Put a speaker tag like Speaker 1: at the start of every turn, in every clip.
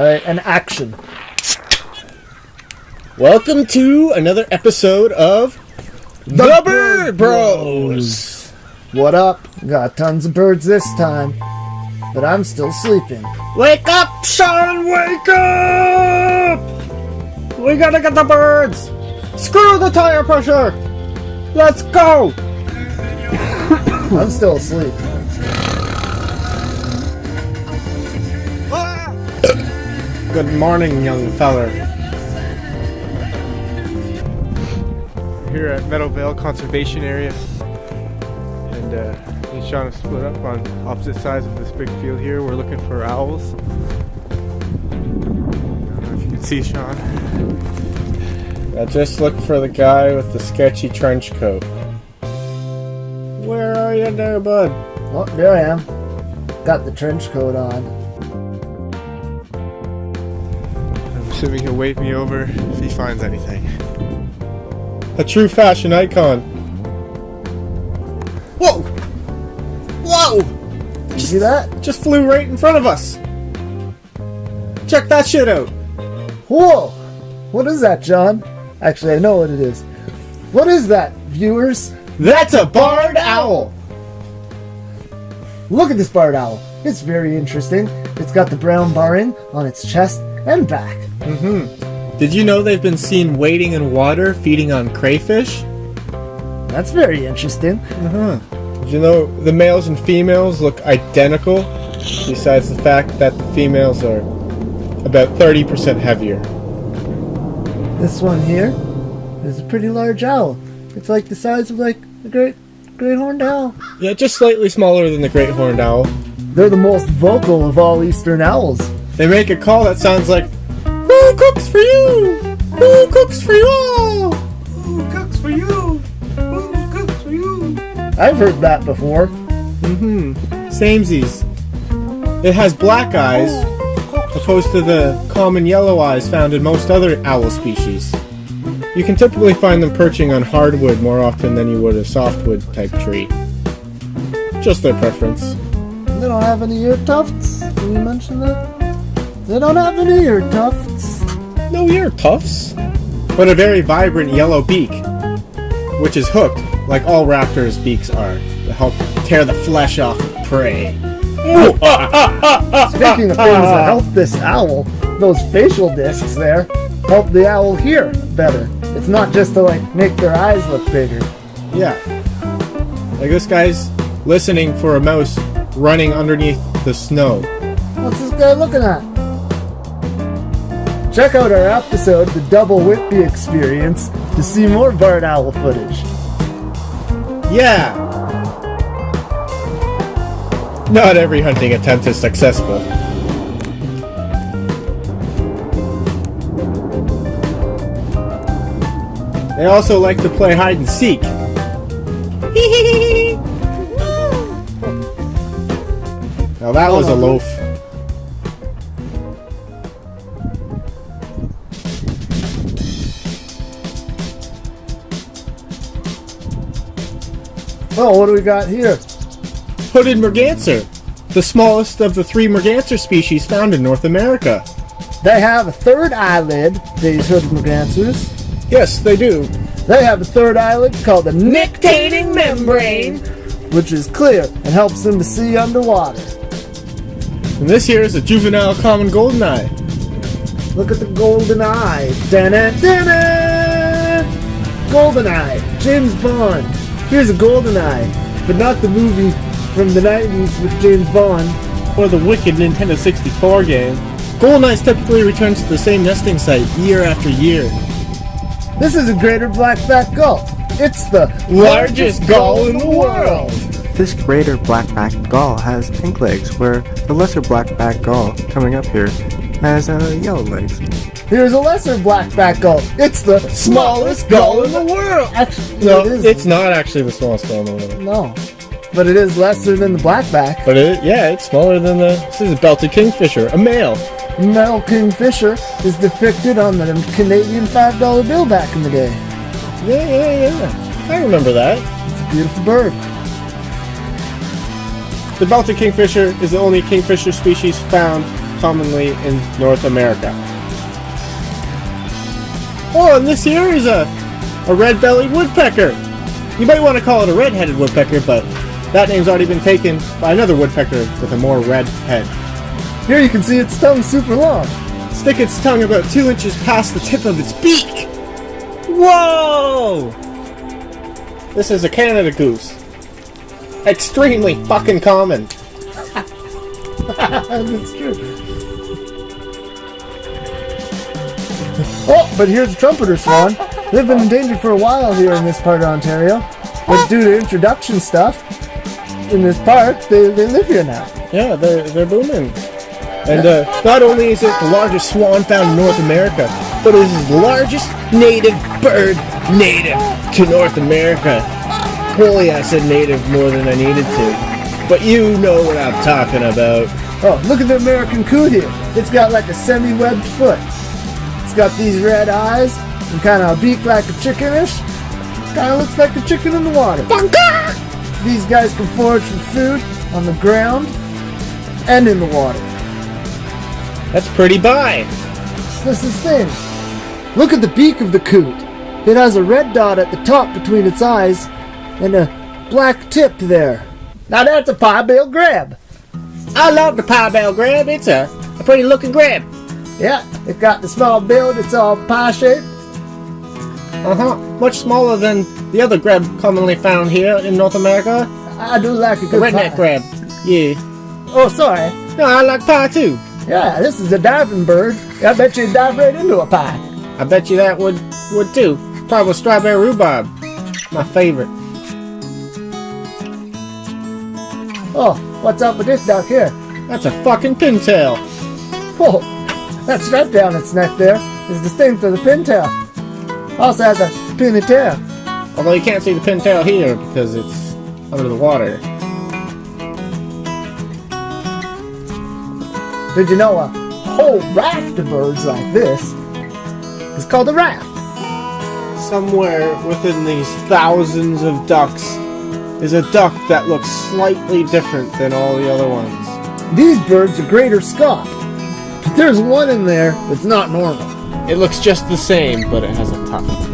Speaker 1: Alright, and action.
Speaker 2: Welcome to another episode of The Bird Bros.
Speaker 1: What up? Got tons of birds this time, but I'm still sleeping.
Speaker 2: Wake up, Sean! Wake up! We gotta get the birds! Screw the tire pressure! Let's go!
Speaker 1: I'm still asleep.
Speaker 2: Good morning, young feller.
Speaker 3: Here at Meadowvale Conservation Area, and me and Sean have split up on opposite sides of this big field here. We're looking for owls. I don't know if you can see Sean.
Speaker 2: I just looked for the guy with the sketchy trench coat. Where are you there, bud?
Speaker 1: Oh, there I am. Got the trench coat on.
Speaker 3: I'm assuming he'll wave me over if he finds anything.
Speaker 2: A true fashion icon. Whoa! Whoa!
Speaker 1: You see that?
Speaker 2: Just flew right in front of us. Check that shit out.
Speaker 1: Whoa! What is that, John? Actually, I know what it is. What is that, viewers?
Speaker 2: That's a barred owl.
Speaker 1: Look at this barred owl. It's very interesting. It's got the brown barring on its chest and back.
Speaker 2: Did you know they've been seen wading in water, feeding on crayfish?
Speaker 1: That's very interesting.
Speaker 2: Did you know the males and females look identical, besides the fact that the females are about 30% heavier?
Speaker 1: This one here is a pretty large owl. It's like the size of like a great horned owl.
Speaker 2: Yeah, just slightly smaller than the great horned owl.
Speaker 1: They're the most vocal of all eastern owls.
Speaker 2: They make a call that sounds like, "Who cooks for you? Who cooks for you all? Who cooks for you? Who cooks for you?"
Speaker 1: I've heard that before.
Speaker 2: Samesies. It has black eyes, opposed to the common yellow eyes found in most other owl species. You can typically find them perching on hardwood more often than you would a softwood type tree. Just their preference.
Speaker 1: They don't have any ear tufts? Did you mention that? They don't have any ear tufts.
Speaker 2: No ear tufts, but a very vibrant yellow beak, which is hooked, like all raptors' beaks are, to help tear the flesh off of prey.
Speaker 1: Speaking of things that help this owl, those facial discs there help the owl hear better. It's not just to like make their eyes look bigger.
Speaker 2: Yeah. Like this guy's listening for a mouse running underneath the snow.
Speaker 1: What's this guy looking at? Check out our episode, The Double Whitby Experience, to see more barred owl footage.
Speaker 2: Yeah! Not every hunting attempt is successful. They also like to play hide and seek. Now that was a loaf.
Speaker 1: Oh, what do we got here?
Speaker 2: Hooded merganser, the smallest of the 3 merganser species found in North America.
Speaker 1: They have a third eyelid, these hooded mergansers.
Speaker 2: Yes, they do.
Speaker 1: They have a third eyelid called the nictating membrane, which is clear and helps them to see underwater.
Speaker 2: And this here is a juvenile common goldeneye.
Speaker 1: Look at the golden eye. Da-na-da-na! Golden eye. James Bond. Here's a golden eye, but not the movie from the 90s with James Bond.
Speaker 2: Or the wicked Nintendo 64 game. Goldeneyes typically return to the same nesting site year after year.
Speaker 1: This is a greater black-backed gull. It's the
Speaker 2: Largest gull in the world!
Speaker 4: This greater black-backed gull has pink legs, where the lesser black-backed gull, coming up here, has yellow legs.
Speaker 1: Here's a lesser black-backed gull. It's the smallest gull in the world! Actually,
Speaker 2: No, it's not actually the smallest gull in the world.
Speaker 1: No. But it is lesser than the blackback.
Speaker 2: But it's smaller than this is a belted kingfisher, a male.
Speaker 1: Male kingfisher is depicted on the Canadian $5 bill back in the day.
Speaker 2: Yeah. I remember that.
Speaker 1: It's a beautiful bird.
Speaker 2: The belted kingfisher is the only kingfisher species found commonly in North America. Oh, and this here is a red-bellied woodpecker. You might want to call it a red-headed woodpecker, but that name's already been taken by another woodpecker with a more red head.
Speaker 1: Here you can see its tongue super long.
Speaker 2: Stick its tongue about 2 inches past the tip of its beak. Whoa! This is a Canada goose. Extremely fucking common.
Speaker 1: That's true. Oh, but here's a trumpeter swan. They've been endangered for a while here in this part of Ontario. But due to introduction stuff in this park, they live here now.
Speaker 2: Yeah, they're booming. And not only is it the largest swan found in North America, but it is the largest native bird native to North America. Holy, I said native more than I needed to. But you know what I'm talking about.
Speaker 1: Oh, look at the American coot here. It's got like a semi-webbed foot. It's got these red eyes and kind of a beak like a chickenish. Kind of looks like a chicken in the water. These guys can forage for food on the ground and in the water.
Speaker 2: That's pretty bi.
Speaker 1: This is the thing. Look at the beak of the coot. It has a red dot at the top between its eyes and a black tip there. Now that's a pie-bill grab.
Speaker 2: I love the pie-bill grab. It's a pretty looking grab.
Speaker 1: Yeah, it got the small build. It's all pie-shaped.
Speaker 2: Much smaller than the other grab commonly found here in North America.
Speaker 1: I do like a
Speaker 2: The
Speaker 1: good
Speaker 2: redneck
Speaker 1: pie.
Speaker 2: grab. Yeah.
Speaker 1: Oh, sorry.
Speaker 2: No, I like pie too.
Speaker 1: Yeah, this is a diving bird. I bet you'd dive right into a pie.
Speaker 2: I bet you that would too. Probably strawberry rhubarb. My favorite.
Speaker 1: Oh, what's up with this duck here?
Speaker 2: That's a fucking pintail.
Speaker 1: Oh, that stripe down its neck there is distinct to the pintail. Also has a pinny tail.
Speaker 2: Although you can't see the pintail here because it's under the water.
Speaker 1: Did you know a whole raft of birds like this is called a raft?
Speaker 2: Somewhere within these thousands of ducks is a duck that looks slightly different than all the other ones.
Speaker 1: These birds are greater Scott, but there's one in there that's not normal.
Speaker 2: It looks just the same, but it has a tuft.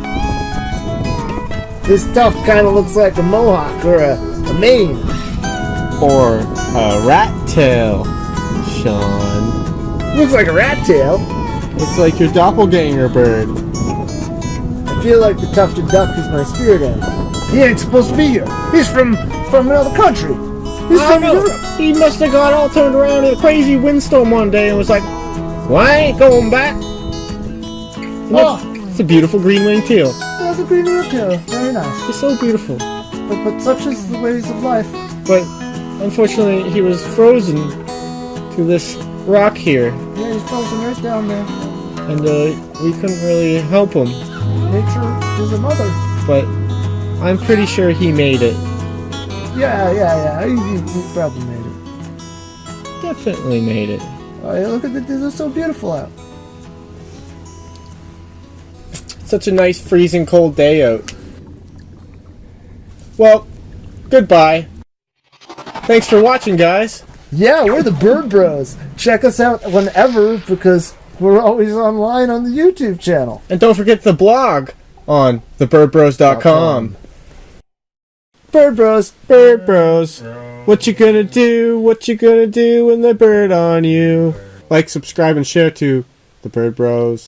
Speaker 1: This tuft kind of looks like a mohawk or a mane.
Speaker 2: Or a rat tail, Sean.
Speaker 1: Looks like a rat tail.
Speaker 2: It's like your doppelganger bird.
Speaker 1: I feel like the tufted duck is my spirit animal. He ain't supposed to be here. He's from another country. He's
Speaker 2: I
Speaker 1: from
Speaker 2: know.
Speaker 1: Europe.
Speaker 2: He must have got all turned around in a crazy windstorm one day and was like, well, I ain't going back.
Speaker 1: Oh,
Speaker 2: It's a beautiful green winged teal.
Speaker 1: that's a green rat tail. Very nice.
Speaker 2: It's so beautiful.
Speaker 1: But such is the ways of life.
Speaker 2: But unfortunately, he was frozen to this rock here,
Speaker 1: Yeah, he's frozen right down there.
Speaker 2: and we couldn't really help him.
Speaker 1: Nature is a mother.
Speaker 2: But I'm pretty sure he made it.
Speaker 1: Yeah. He probably made it.
Speaker 2: Definitely made it.
Speaker 1: Oh, yeah, look at this. This is so beautiful out.
Speaker 2: Such a nice freezing cold day out. Well, goodbye. Thanks for watching, guys.
Speaker 1: Yeah, we're the Bird Bros. Check us out whenever because we're always online on the YouTube channel.
Speaker 2: And don't forget the blog on thebirdbros.com.
Speaker 1: Bird Bros.
Speaker 2: Bird Bros. What you gonna do? What you gonna do when they bird on you? Like, subscribe, and share to the Bird Bros.